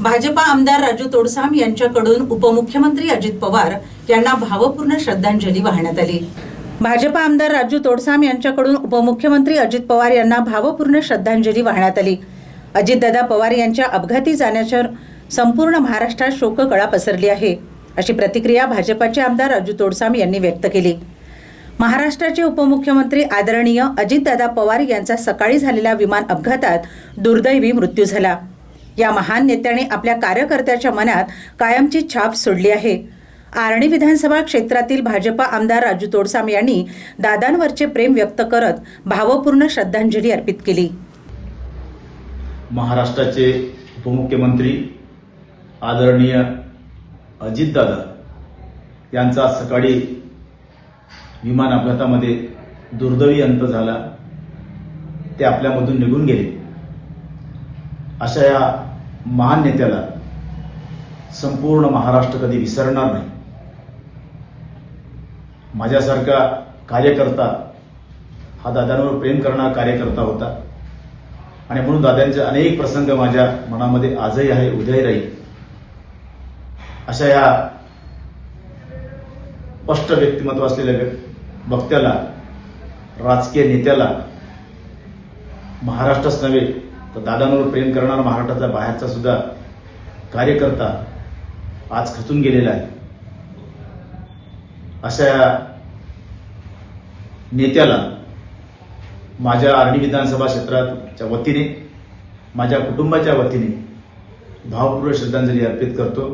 भाजपा आमदार राजू तोडसाम यांच्याकडून उपमुख्यमंत्री अजित पवार यांना भावपूर्ण श्रद्धांजली वाहण्यात आली। भाजपा आमदार राजू तोडसाम यांच्याकडून उपमुख्यमंत्री अजित पवार यांना भावपूर्ण श्रद्धांजली वाहण्यात आली। अजितदादा पवार यांच्या अपघाती जाण्याच्या संपूर्ण महाराष्ट्रात शोककळा पसरली आहे, अशी प्रतिक्रिया भाजपाचे आमदार राजू तोडसाम यांनी व्यक्त केली। महाराष्ट्राचे उपमुख्यमंत्री आदरणीय अजितदादा पवार यांचा सकाळी झालेल्या विमान अपघातात दुर्दैवी मृत्यू झाला। या महान नेत्याने आपल्या कार्यकर्त्याच्या मनात कायमची छाप सोडली आहे। आर्णी विधानसभा क्षेत्रातील भाजपा आमदार राजू तोडसाम यांनी दादांवरचे प्रेम व्यक्त करत भावपूर्ण श्रद्धांजली अर्पित केली। महाराष्ट्राचे उपमुख्यमंत्री आदरणीय अजितदादा यांचा सकाळी विमान अपघातामध्ये दुर्दैवी अंत झाला। ते आपल्यामधून निघून गेले। अशा या महान नेत्याला संपूर्ण महाराष्ट्र कधी विसरणार नाही। माझ्यासारखा कार्यकर्ता हा दादांवर प्रेम करणारा कार्यकर्ता होता आणि म्हणून दादांचे अनेक प्रसंग माझ्या मनामध्ये आजही आहे, उद्याही राहील। अशा या स्पष्ट व्यक्तिमत्व असलेल्या वक्त्याला, राजकीय नेत्याला महाराष्ट्रच नव्हे तर दादांवर प्रेम करणारा महाराष्ट्राचा बाहेरचा सुद्धा कार्यकर्ता आज खचून गेलेला आहे। अशा या नेत्याला माझ्या आर्णी विधानसभा क्षेत्राच्या वतीने, माझ्या कुटुंबाच्या वतीने भावपूर्ण श्रद्धांजली अर्पित करतो।